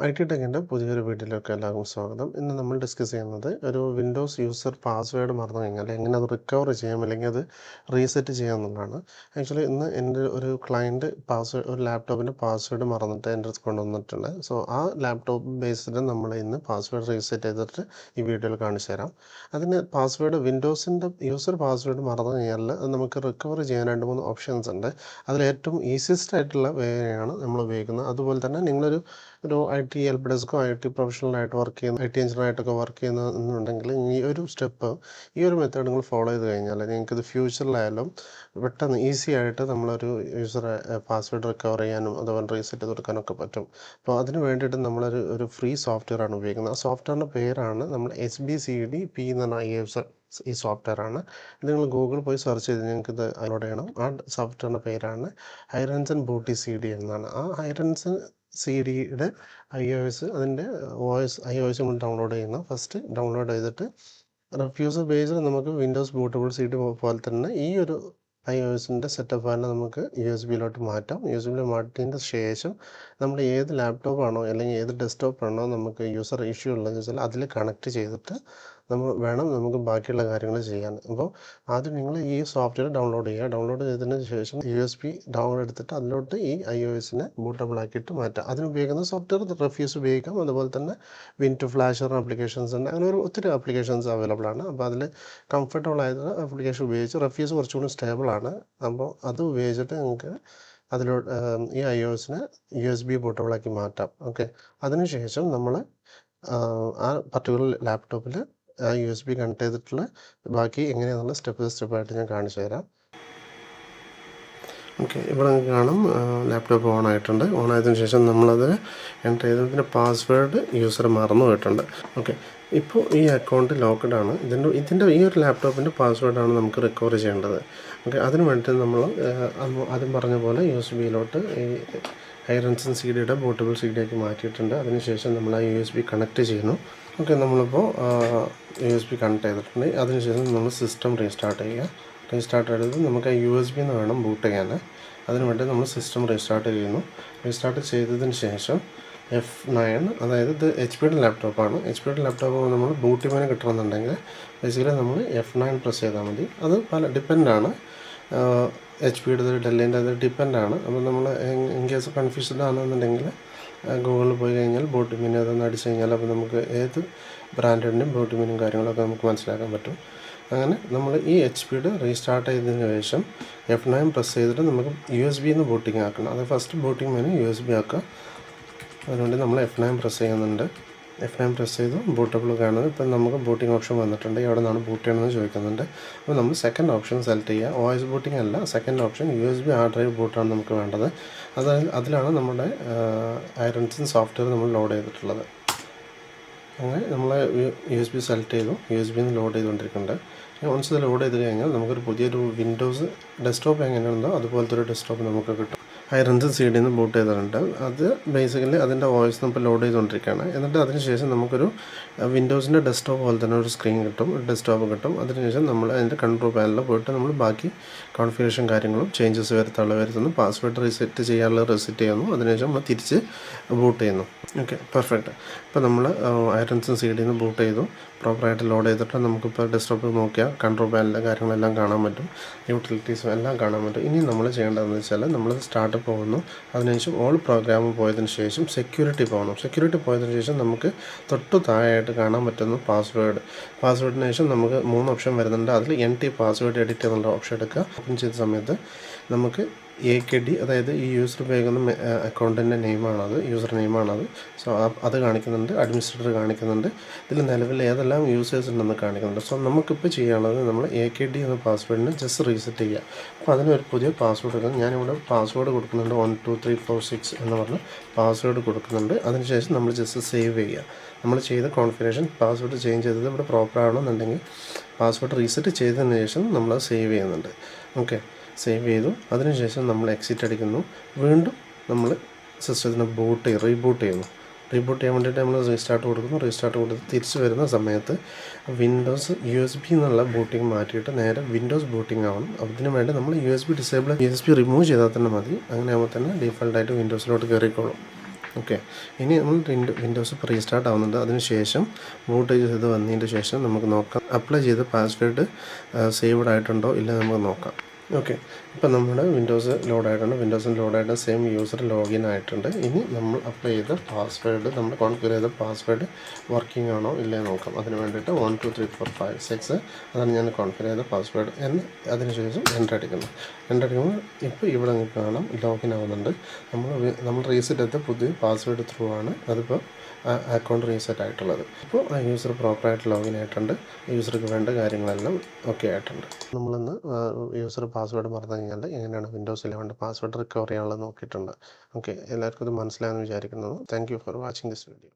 IT ടെക്കിൻ്റെ പുതിയൊരു വീഡിയോയിലേക്ക് എല്ലാവർക്കും സ്വാഗതം. ഇന്ന് നമ്മൾ ഡിസ്കസ് ചെയ്യുന്നത് ഒരു വിൻഡോസ് യൂസർ പാസ്വേഡ് മറന്നു കഴിഞ്ഞാൽ എങ്ങനെ അത് റിക്കവർ ചെയ്യാം അല്ലെങ്കിൽ അത് റീസെറ്റ് ചെയ്യാം എന്നുള്ളതാണ്. ആക്ച്വലി ഇന്ന് എൻ്റെ ഒരു ക്ലയൻറ്റ് ഒരു ലാപ്ടോപ്പിൻ്റെ പാസ്വേഡ് മറന്നിട്ട് എൻ്റെ അടുത്ത് കൊണ്ടുവന്നിട്ടുണ്ട്. സോ ആ ലാപ്ടോപ്പ് ബേസ്ഡ് നമ്മൾ ഇന്ന് പാസ്വേഡ് റീസെറ്റ് ചെയ്തിട്ട് ഈ വീഡിയോയിൽ കാണിച്ചു തരാം. അതിന് വിൻഡോസിൻ്റെ യൂസർ പാസ്വേഡ് മറന്നു കഴിഞ്ഞാൽ അത് നമുക്ക് റിക്കവർ ചെയ്യാൻ 2-3 ഓപ്ഷൻസ് ഉണ്ട്. അതിലേറ്റവും ഈസിയസ്റ്റ് ആയിട്ടുള്ള വേയാണ് നമ്മൾ ഉപയോഗിക്കുന്നത്. അതുപോലെ തന്നെ നിങ്ങളൊരു ഐ.ടി ഹെൽപ്പ് ഡെസ്കോ ഐ.ടി പ്രൊഫഷണലായിട്ട് വർക്ക് ചെയ്യുന്ന ഐ.ടി എഞ്ചിനീയറായിട്ടൊക്കെ വർക്ക് ചെയ്യുന്നുണ്ടെങ്കിൽ ഈ ഒരു സ്റ്റെപ്പ് ഈ ഒരു മെത്തേഡ് നിങ്ങൾ ഫോളോ ചെയ്ത് കഴിഞ്ഞാൽ നിങ്ങൾക്കിത് ഫ്യൂച്ചറിലായാലും പെട്ടെന്ന് ഈസി ആയിട്ട് നമ്മളൊരു യൂസറെ പാസ്വേഡ് റിക്കവർ ചെയ്യാനും അതുപോലെ റീസെറ്റ് ചെയ്ത് കൊടുക്കാനൊക്കെ പറ്റും. അപ്പോൾ അതിന് വേണ്ടിയിട്ട് നമ്മളൊരു ഫ്രീ സോഫ്റ്റ്വെയർ ആണ് ഉപയോഗിക്കുന്നത്. ആ സോഫ്റ്റ്വെയറിൻ്റെ പേരാണ് നമ്മൾ HBCDP എന്ന് പറഞ്ഞ ഈ സോഫ്റ്റ്വെയർ ആണ്. ഇത് നിങ്ങൾ ഗൂഗിൾ പോയി സെർച്ച് ചെയ്ത് നിങ്ങൾക്കിത് ഡൗൺലോഡ് ചെയ്യണം. ആ സോഫ്റ്റ്വെയറിൻ്റെ പേരാണ് ഹൈറൻസൺ ബൂട്ടി CD എന്നാണ്. ആ ഹൈറൻസൺ CDയുടെ അതിൻ്റെ iOS നമ്മൾ ഡൗൺലോഡ് ചെയ്യുന്നു. ഫസ്റ്റ് ഡൗൺലോഡ് ചെയ്തിട്ട് റെഫ്യൂസർ ബേസ്ഡ് നമുക്ക് വിൻഡോസ് ബൂട്ടബിൾ CD പോലെ തന്നെ ഈ ഒരു iOSൻ്റെ സെറ്റപ്പ് ഫയലിനെ നമുക്ക് USB-യിലോട്ട് മാറ്റാം. USB-യിൽ മാറ്റിയതിൻ്റെ ശേഷം നമ്മൾ ഏത് ലാപ്ടോപ്പാണോ അല്ലെങ്കിൽ ഏത് ഡെസ്ക്ടോപ്പാണോ നമുക്ക് യൂസർ ഇഷ്യൂ ഉള്ളതെന്ന് വെച്ചാൽ അതിൽ കണക്ട് ചെയ്തിട്ട് നമുക്ക് ബാക്കിയുള്ള കാര്യങ്ങൾ ചെയ്യാൻ. അപ്പോൾ ആദ്യം നിങ്ങൾ ഈ സോഫ്റ്റ്വെയർ ഡൗൺലോഡ് ചെയ്യുക. ഡൗൺലോഡ് ചെയ്തതിന് ശേഷം USB ഡൗൺലോഡ് എടുത്തിട്ട് അതിലോട്ട് ഈ iOSനെ ബൂട്ടബിൾ ആക്കിയിട്ട് മാറ്റാം. അതിനുപയോഗിക്കുന്ന സോഫ്റ്റ്വെയർ റെഫ്യൂസ് ഉപയോഗിക്കാം. അതുപോലെ തന്നെ ഫ്ലാഷർ ആപ്ലിക്കേഷൻസ് ഉണ്ട്. അങ്ങനെ ഒത്തിരി ആപ്ലിക്കേഷൻസ് അവൈലബിൾ ആണ്. അപ്പോൾ അതിൽ കംഫർട്ടബിൾ ആയിട്ടുള്ള ആപ്ലിക്കേഷൻ ഉപയോഗിച്ച് റെഫ്യൂസ് കുറച്ചുകൂടി സ്റ്റേബിൾ ആണ്. അപ്പോൾ അത് ഉപയോഗിച്ചിട്ട് നിങ്ങൾക്ക് ഈ iOSനെ USB ബൂട്ടബിൾ ആക്കി മാറ്റാം. ഓക്കെ, അതിനുശേഷം നമ്മൾ ആ പർട്ടിക്കുലർ ലാപ്ടോപ്പിൽ USB കണക്ട് ചെയ്തിട്ടുള്ള ബാക്കി എങ്ങനെയാണെന്നുള്ള സ്റ്റെപ്പായിട്ട് ഞാൻ കാണിച്ചു തരാം. ഓക്കെ, ഇവിടെ കാണും ലാപ്ടോപ്പ് ഓൺ ആയിട്ടുണ്ട്. ഓൺ ആയതിനു ശേഷം നമ്മളത് എൻ്റർ ചെയ്തതിൻ്റെ പാസ്വേഡ് യൂസർ മറന്നു പോയിട്ടുണ്ട്. ഓക്കെ, ഇപ്പോൾ ഈ അക്കൗണ്ട് ലോക്ക്ഡ് ആണ്. ഇതിൻ്റെ ഈ ഒരു ലാപ്ടോപ്പിൻ്റെ പാസ്വേഡാണ് നമുക്ക് റിക്കവർ ചെയ്യേണ്ടത്. ഓക്കെ, അതിന് വേണ്ടിയിട്ട് നമ്മൾ ആദ്യം പറഞ്ഞ പോലെ USB-യിലോട്ട് ഈ ഹൈറൻസൺ CDയുടെ ബൂട്ടബിൾ CD ആക്കി മാറ്റിയിട്ടുണ്ട്. അതിനുശേഷം നമ്മൾ ആ USB കണക്ട് ചെയ്യുന്നു. ഓക്കെ, നമ്മളിപ്പോൾ USB കണക്ട് ചെയ്തിട്ടുണ്ട്. അതിനുശേഷം നമ്മൾ സിസ്റ്റം റീസ്റ്റാർട്ട് ചെയ്യുക. റീസ്റ്റാർട്ട് ചെയ്തത് നമുക്ക് USB-ന്ന് വേണം ബൂട്ട് ചെയ്യാൻ. അതിന് വേണ്ടി നമ്മൾ സിസ്റ്റം റീസ്റ്റാർട്ട് ചെയ്യുന്നു. റീസ്റ്റാർട്ട് ചെയ്തതിന് ശേഷം F9, അതായത് ഇത് HP-യുടെ ലാപ്ടോപ്പാണ്. HP-യുടെ ലാപ്ടോപ്പ് നമ്മൾ ബൂട്ട് ചെയ്യാൻ കിട്ടണമെന്നുണ്ടെങ്കിൽ ബേസിക്കലി നമ്മൾ F9 പ്രസ് ചെയ്താൽ മതി. അത് ഡിപ്പെൻഡാണ്. HP-യുടെ ഡെല്ലിൻ്റെ അത് ഡിപ്പെൻഡാണ്. അപ്പോൾ നമ്മൾ ഇൻ കേസ് കൺഫ്യൂസ്ഡ് ആണെന്നുണ്ടെങ്കിൽ ഗൂഗിളിൽ പോയി കഴിഞ്ഞാൽ ബൂട്ട് മെനു അതൊന്ന് അടിച്ചു കഴിഞ്ഞാൽ അപ്പോൾ നമുക്ക് ഏത് ബ്രാൻഡിൻ്റെയും ബൂട്ട് മെനുവും കാര്യങ്ങളൊക്കെ നമുക്ക് മനസ്സിലാക്കാൻ പറ്റും. അങ്ങനെ നമ്മൾ ഈ HP-യുടെ റീസ്റ്റാർട്ട് ചെയ്തതിന് ശേഷം F9 പ്രസ് ചെയ്തിട്ട് നമുക്ക് USB-ന്ന് ബൂട്ടിങ് ആക്കണം. അത് ഫസ്റ്റ് ബൂട്ടിങ് മെനു USB ആക്കുക. അതുകൊണ്ട് നമ്മൾ F9 പ്രസ് ചെയ്യുന്നുണ്ട്. F9 പ്രസ് ചെയ്തു ബൂട്ടബിൾ കാണുന്നത്. ഇപ്പം നമുക്ക് ബൂട്ടിംഗ് ഓപ്ഷൻ വന്നിട്ടുണ്ട്. എവിടെ നിന്നാണ് ബൂട്ട് ചെയ്യണമെന്ന് ചോദിക്കുന്നുണ്ട്. അപ്പോൾ നമ്മൾ സെക്കൻഡ് ഓപ്ഷൻ സെലക്ട് ചെയ്യുക. OS ബൂട്ടിംഗ് അല്ല, second option USB hard drive ബൂട്ടാണ് നമുക്ക് വേണ്ടത്. അതിലാണ് നമ്മുടെ ഹൈറൻസൺ സോഫ്റ്റ്വെയർ നമ്മൾ ലോഡ് ചെയ്തിട്ടുള്ളത്. അങ്ങനെ നമ്മൾ USB സെലക്ട് ചെയ്തു. USB-ന്ന് ലോഡ് ചെയ്തുകൊണ്ടിരിക്കുന്നുണ്ട്. വൺസ് ഇത് ലോഡ് ചെയ്ത് കഴിഞ്ഞാൽ നമുക്കൊരു പുതിയൊരു വിൻഡോസ് ഡെസ്ക്ടോപ്പ് എങ്ങനെയുണ്ടോ അതുപോലത്തെ ഒരു ഡെസ്ക്ടോപ്പ് നമുക്ക് കിട്ടും. ഹൈറൻസൺ CD-ന്ന് ബൂട്ട് ചെയ്തിട്ടുണ്ട്. അത് ബേസിക്കലി അതിൻ്റെ OS ഇപ്പോൾ ലോഡ് ചെയ്തുകൊണ്ടിരിക്കുകയാണ്. എന്നിട്ട് അതിനുശേഷം നമുക്കൊരു വിൻഡോസിൻ്റെ ഡെസ്ക്ടോപ്പ് പോലെ തന്നെ ഒരു സ്ക്രീൻ കിട്ടും, ഒരു ഡെസ്ക്ടോപ്പ് കിട്ടും. അതിനുശേഷം നമ്മൾ അതിൻ്റെ കൺട്രോൾ പാനലിൽ പോയിട്ട് നമ്മൾ ബാക്കി കോൺഫിഗറേഷൻ കാര്യങ്ങളും ചേഞ്ചസ് വരുത്തുന്നു. പാസ്വേഡ് റീസെറ്റ് ചെയ്യാനുള്ള റീസെറ്റ് ചെയ്യുന്നു. അതിനുശേഷം നമ്മൾ തിരിച്ച് ബൂട്ട് ചെയ്യുന്നു. Okay, perfect. ഇപ്പോൾ നമ്മൾ ഹൈറൻസൺ CD-ന്ന് ബൂട്ട് ചെയ്തു. പ്രോപ്പറായിട്ട് ലോഡ് ചെയ്തിട്ട് നമുക്കിപ്പോൾ ഡെസ്ക്ടോപ്പിൽ നോക്കിയാൽ കൺട്രോൾ പാനലിലെ കാര്യങ്ങളെല്ലാം കാണാൻ പറ്റും, യൂട്ടിലിറ്റീസും എല്ലാം കാണാൻ പറ്റും. ഇനി നമ്മൾ ചെയ്യേണ്ടതെന്ന് വെച്ചാൽ നമ്മൾ സ്റ്റാർട്ട് പോകുന്നു. അതിനുശേഷം ഓൾ പ്രോഗ്രാം പോയതിന് ശേഷം സെക്യൂരിറ്റി പോകണം. സെക്യൂരിറ്റി പോയതിന് ശേഷം നമുക്ക് തൊട്ട് താഴെയായിട്ട് കാണാൻ പറ്റുന്ന പാസ്വേഡിന് ശേഷം നമുക്ക് 3 ഓപ്ഷൻ വരുന്നുണ്ട്. അതിൽ NT പാസ്വേഡ് എഡിറ്റ് എന്നുള്ള ഓപ്ഷൻ എടുക്കുക. ഓപ്പൺ ചെയ്ത സമയത്ത് നമുക്ക് AKD, അതായത് ഈ യൂസർ ഉപയോഗിക്കുന്ന അക്കൗണ്ടിൻ്റെ നെയിമാണത്, യൂസർ നെയിമാണത്. സോ അത് കാണിക്കുന്നുണ്ട്, അഡ്മിനിസ്ട്രേറ്റർ കാണിക്കുന്നുണ്ട്, ഇതിൽ നിലവിൽ ഏതെല്ലാം യൂസേഴ്സ് ഉണ്ടെന്ന് കാണിക്കുന്നുണ്ട്. സോ നമുക്കിപ്പോൾ ചെയ്യാനുള്ളത് നമ്മൾ AKD എന്ന പാസ്വേഡിന് ജസ്റ്റ് റീസെറ്റ് ചെയ്യുക. അപ്പോൾ അതിനൊരു പുതിയ പാസ്വേഡ് എടുക്കണം. ഞാനിവിടെ പാസ്വേഡ് കൊടുക്കുന്നുണ്ട് 12346 എന്ന് പറഞ്ഞ് പാസ്വേഡ് കൊടുക്കുന്നുണ്ട്. അതിനുശേഷം നമ്മൾ ജസ്റ്റ് സേവ് ചെയ്യുക. നമ്മൾ ചെയ്ത കോൺഫിഗറേഷൻ പാസ്വേഡ് ചേഞ്ച് ചെയ്തത് ഇവിടെ പ്രോപ്പർ ആണെന്നുണ്ടെങ്കിൽ പാസ്വേഡ് റീസെറ്റ് ചെയ്തതിന് ശേഷം നമ്മൾ സേവ് ചെയ്യുന്നുണ്ട്. ഓക്കെ, സേവ് ചെയ്തു. അതിനുശേഷം നമ്മൾ എക്സിറ്റ് അടിക്കുന്നു. വീണ്ടും നമ്മൾ സിസ്റ്റത്തിനെ റീബൂട്ട് ചെയ്യുന്നു. റീബൂട്ട് ചെയ്യാൻ വേണ്ടിയിട്ട് നമ്മൾ റീസ്റ്റാർട്ട് കൊടുത്ത് തിരിച്ച് വരുന്ന സമയത്ത് വിൻഡോസ് USB എന്നുള്ള ബൂട്ടിങ് മാറ്റിയിട്ട് നേരെ വിൻഡോസ് ബൂട്ടിങ് ആവണം. അതിന് വേണ്ടി നമ്മൾ USB റിമൂവ് ചെയ്താൽ തന്നെ മതി. അങ്ങനെ ആകുമ്പോൾ തന്നെ ഡീഫോൾട്ടായിട്ട് വിൻഡോസിലോട്ട് കയറിക്കോളും. ഓക്കെ, ഇനി നമ്മൾ വിൻഡോസ് ഇപ്പോൾ റീസ്റ്റാർട്ട് ആവുന്നുണ്ട്. അതിനുശേഷം ബൂട്ട് ചെയ്ത് വന്നതിന് ശേഷം നമുക്ക് നോക്കാം അപ്ലൈ ചെയ്ത പാസ്വേഡ് സേവ്ഡ് ആയിട്ടുണ്ടോ ഇല്ല നമുക്ക് നോക്കാം. ഓക്കെ, ഇപ്പോൾ നമ്മുടെ വിൻഡോസ് ലോഡായിട്ടുണ്ട്. വിൻഡോസിൽ ലോഡായിട്ട് സെയിം യൂസർ ലോഗിൻ ആയിട്ടുണ്ട്. ഇനി നമ്മൾ അപ്ലൈ ചെയ്ത പാസ്വേഡ്, നമ്മൾ കോൺഫിഗർ ചെയ്ത പാസ്വേഡ് വർക്കിംഗ് ആണോ ഇല്ലേ നോക്കാം. അതിന് വേണ്ടിയിട്ട് 1 2 3 4 5 6 അതാണ് ഞാൻ കോൺഫിഗർ ചെയ്ത പാസ്വേഡ് എന്ന് അതിനുശേഷം എൻ്റർ അടിക്കുന്നു. എൻ്റർ അടിക്കുമ്പോൾ ഇപ്പോൾ ഇവിടെ നിങ്ങൾക്ക് കാണാം ലോഗിൻ ആവുന്നുണ്ട്. നമ്മൾ റീസെറ്റ് ചെയ്ത പുതിയ പാസ്വേഡ് ത്രൂ ആണ് അതിപ്പോൾ അക്കൗണ്ട് റീസെറ്റ് ആയിട്ടുള്ളത്. ഇപ്പോൾ ആ യൂസർ പ്രോപ്പറായിട്ട് ലോഗിൻ ആയിട്ടുണ്ട്. യൂസർക്ക് വേണ്ട കാര്യങ്ങളെല്ലാം ഓക്കെ ആയിട്ടുണ്ട്. നമ്മളിന്ന് യൂസർ പാസ്വേഡ് മറന്നു കഴിഞ്ഞാൽ എങ്ങനെയാണ് വിൻഡോസ് 11 പാസ്വേഡ് റിക്കവർ ചെയ്യാനുള്ളത് നോക്കിയിട്ടുണ്ട്. ഓക്കെ, എല്ലാവർക്കും ഇത് മനസ്സിലായെന്ന് വിചാരിക്കുന്നു. Thank you for watching this video.